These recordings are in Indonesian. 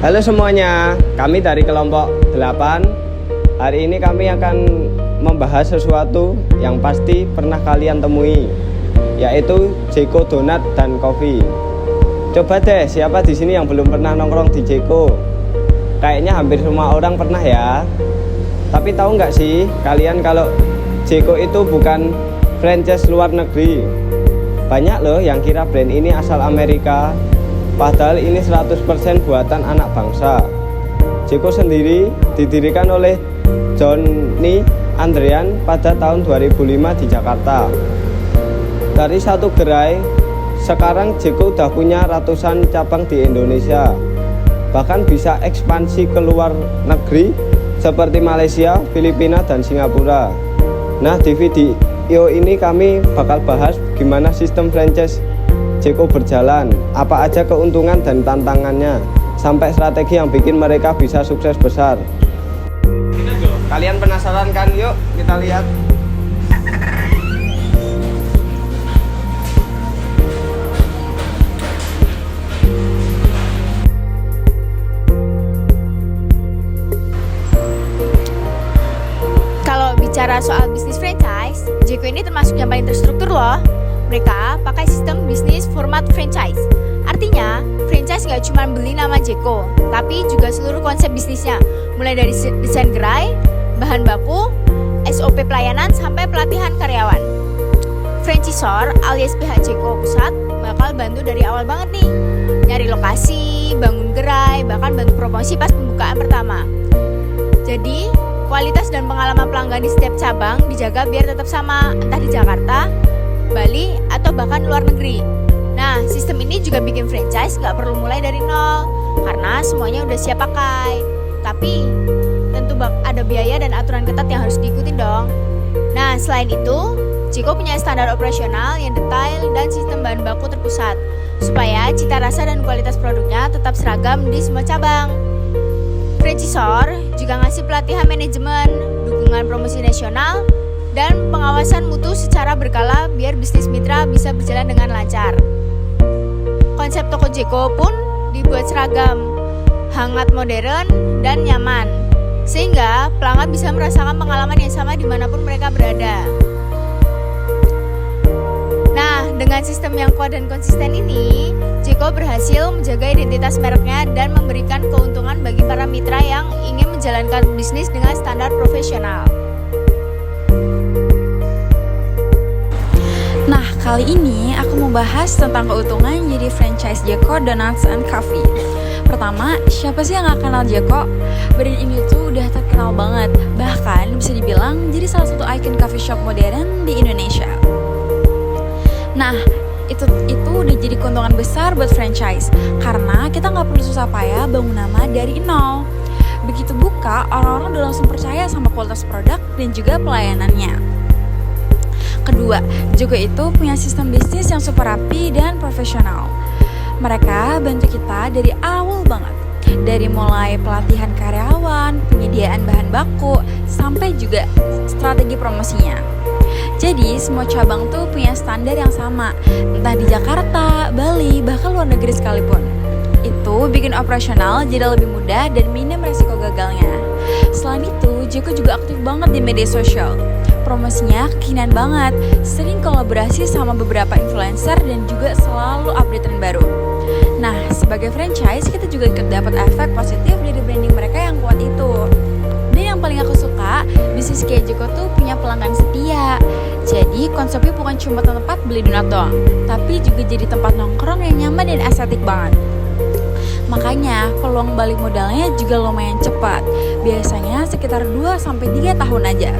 Halo semuanya, kami dari kelompok 8. Hari ini kami akan membahas sesuatu yang pasti pernah kalian temui, yaitu Jeko Donat dan Coffee. Coba deh, siapa di sini yang belum pernah nongkrong di Jeko? Kayaknya hampir semua orang pernah ya. Tapi tahu nggak sih kalian kalau Jeko itu bukan franchise luar negeri? Banyak loh yang kira brand ini asal Amerika, padahal ini 100% buatan anak bangsa. Jeko sendiri didirikan oleh Johnny Andrean pada tahun 2005 di Jakarta. Dari satu gerai, sekarang Jeko udah punya ratusan cabang di Indonesia. Bahkan bisa ekspansi ke luar negeri seperti Malaysia, Filipina, dan Singapura. Nah, di video ini kami bakal bahas gimana sistem franchise Jeko berjalan, apa aja keuntungan dan tantangannya, sampai strategi yang bikin mereka bisa sukses besar. Kalian penasaran kan? Yuk kita lihat. Kalau bicara soal bisnis franchise, Jeko ini termasuk yang paling terstruktur loh. Mereka pakai sistem bisnis format franchise. Artinya, franchise nggak cuma beli nama Jeko, tapi juga seluruh konsep bisnisnya, mulai dari desain gerai, bahan baku, SOP pelayanan, sampai pelatihan karyawan. Franchisor alias pihak Jeko Pusat bakal bantu dari awal banget nih, nyari lokasi, bangun gerai, bahkan bantu promosi pas pembukaan pertama. Jadi, kualitas dan pengalaman pelanggan di setiap cabang dijaga biar tetap sama, entah di Jakarta, Bali, atau bahkan luar negeri. Nah, sistem ini juga bikin franchise nggak perlu mulai dari nol, karena semuanya udah siap pakai. Tapi, tentu ada biaya dan aturan ketat yang harus diikutin dong. Nah, selain itu, Jeko punya standar operasional yang detail dan sistem bahan baku terpusat, supaya cita rasa dan kualitas produknya tetap seragam di semua cabang. Franchisor juga ngasih pelatihan manajemen, dukungan promosi nasional, dan pengawasan mutu secara berkala biar bisnis mitra bisa berjalan dengan lancar. Konsep toko Jeko pun dibuat seragam, hangat, modern, dan nyaman, sehingga pelanggan bisa merasakan pengalaman yang sama dimanapun mereka berada. Nah, dengan sistem yang kuat dan konsisten ini, Jeko berhasil menjaga identitas mereknya dan memberikan keuntungan bagi para mitra yang ingin menjalankan bisnis dengan standar profesional. Nah, kali ini aku mau bahas tentang keuntungan jadi franchise Jeko Donuts and Coffee. Pertama, siapa sih yang gak kenal Jeko? Brand ini tuh udah terkenal banget, bahkan bisa dibilang jadi salah satu ikon coffee shop modern di Indonesia. Nah, itu udah jadi keuntungan besar buat franchise, karena kita gak perlu susah payah bangun nama dari nol. Begitu buka, orang-orang udah langsung percaya sama kualitas produk dan juga pelayanannya. Kedua, Jeko itu punya sistem bisnis yang super rapi dan profesional. Mereka bantu kita dari awal banget, dari mulai pelatihan karyawan, penyediaan bahan baku, sampai juga strategi promosinya. Jadi semua cabang tuh punya standar yang sama, entah di Jakarta, Bali, bahkan luar negeri sekalipun. Itu bikin operasional jadi lebih mudah dan minim resiko gagalnya. Selain itu, Jeko juga aktif banget di media sosial. Promosinya kekinian banget, sering kolaborasi sama beberapa influencer dan juga selalu update tren baru. Nah, sebagai franchise kita juga ikut dapat efek positif dari branding mereka yang kuat itu. Dan yang paling aku suka, bisnis kayak Jeko tuh punya pelanggan setia. Jadi konsepnya bukan cuma tempat beli donat doang, tapi juga jadi tempat nongkrong yang nyaman dan estetik banget. Makanya peluang balik modalnya juga lumayan cepat, biasanya sekitar 2-3 tahun aja.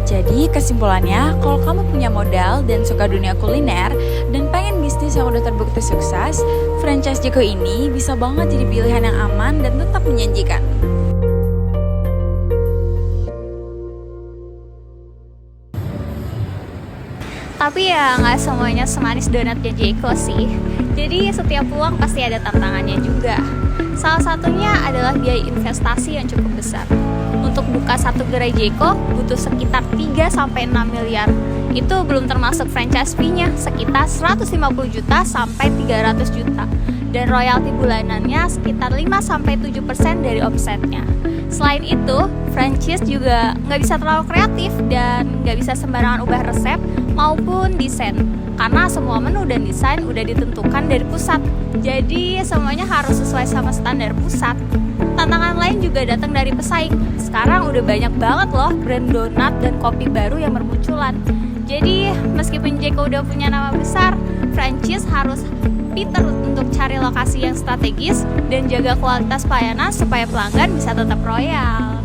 Jadi kesimpulannya, kalau kamu punya modal dan suka dunia kuliner dan pengen bisnis yang udah terbukti sukses, franchise Jeko ini bisa banget jadi pilihan yang aman dan tetap menjanjikan. Tapi ya nggak semuanya semanis donatnya Jeko sih. Jadi setiap peluang pasti ada tantangannya juga. Salah satunya adalah biaya investasi yang cukup besar. Untuk buka satu gerai Jeko butuh sekitar 3-6 miliar. Itu belum termasuk franchise fee-nya sekitar 150 juta sampai 300 juta. dan royalti bulanannya sekitar 5-7% dari omsetnya. Selain itu, franchise juga nggak bisa terlalu kreatif dan nggak bisa sembarangan ubah resep maupun desain, karena semua menu dan desain udah ditentukan dari pusat. Jadi semuanya harus sesuai sama standar pusat. Tantangan lain juga datang dari pesaing. Sekarang udah banyak banget loh brand donat dan kopi baru yang bermunculan. Jadi meskipun Jeko udah punya nama besar, franchise harus pintar untuk cari lokasi yang strategis dan jaga kualitas pelayanan supaya pelanggan bisa tetap royal.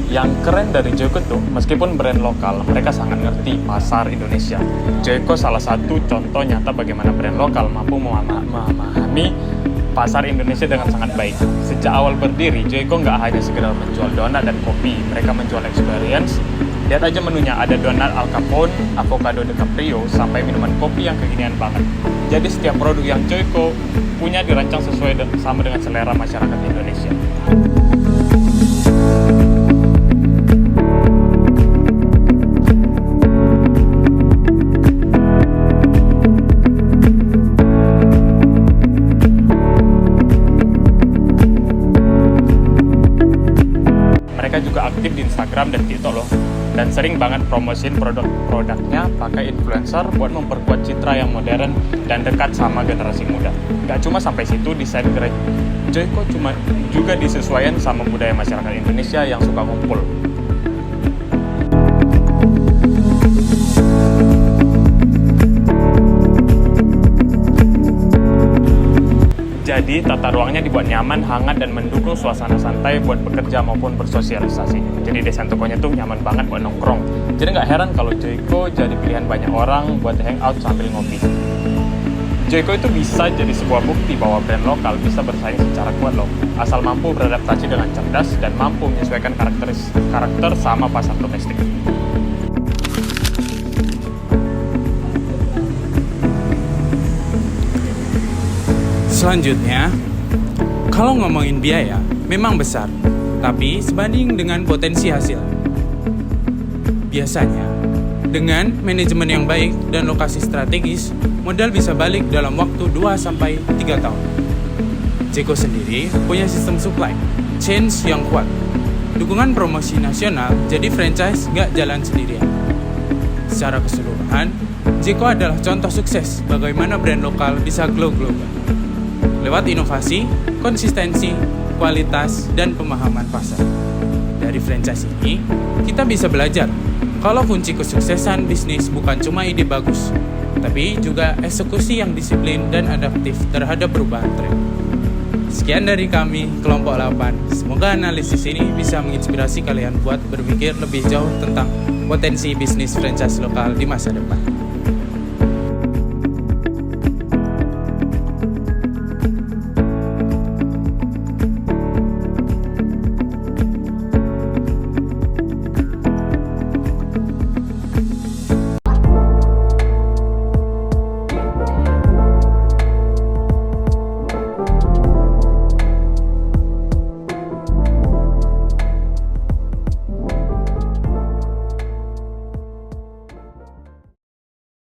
Yang keren dari Joyko tuh, meskipun brand lokal, mereka sangat ngerti pasar Indonesia. Joyko salah satu contoh nyata bagaimana brand lokal mampu memahami pasar Indonesia dengan sangat baik. Sejak awal berdiri, Joyko nggak hanya sekedar menjual donat dan kopi, mereka menjual experience. Lihat aja menunya, ada donat Al Capone, avocado de Caprio, sampai minuman kopi yang kekinian banget. Jadi setiap produk yang Joyko punya dirancang sesuai sama dengan selera masyarakat Indonesia. Mereka juga aktif di Instagram dan TikTok loh, dan sering banget promosiin produk-produknya pakai influencer buat memperkuat citra yang modern dan dekat sama generasi muda. Gak cuma sampai situ, desain gerai Joyko juga disesuaikan sama budaya masyarakat Indonesia yang suka ngumpul. Jadi tata ruangnya dibuat nyaman, hangat, dan mendukung suasana santai buat bekerja maupun bersosialisasi. Jadi desain tokonya tuh nyaman banget buat nongkrong. Jadi nggak heran kalau Joyko jadi pilihan banyak orang buat hangout sambil ngopi. Joyko itu bisa jadi sebuah bukti bahwa brand lokal bisa bersaing secara kuat loh, asal mampu beradaptasi dengan cerdas dan mampu menyesuaikan karakter sama pasar domestik. Selanjutnya, kalau ngomongin biaya, memang besar, tapi sebanding dengan potensi hasil. Biasanya, dengan manajemen yang baik dan lokasi strategis, modal bisa balik dalam waktu 2-3 tahun. Jeko sendiri punya sistem supply chain yang kuat, dukungan promosi nasional, jadi franchise nggak jalan sendirian. Secara keseluruhan, Jeko adalah contoh sukses bagaimana brand lokal bisa glow global. Lewat inovasi, konsistensi, kualitas, dan pemahaman pasar. Dari franchise ini, kita bisa belajar kalau kunci kesuksesan bisnis bukan cuma ide bagus, tapi juga eksekusi yang disiplin dan adaptif terhadap perubahan tren. Sekian dari kami, Kelompok 8. Semoga analisis ini bisa menginspirasi kalian buat berpikir lebih jauh tentang potensi bisnis franchise lokal di masa depan.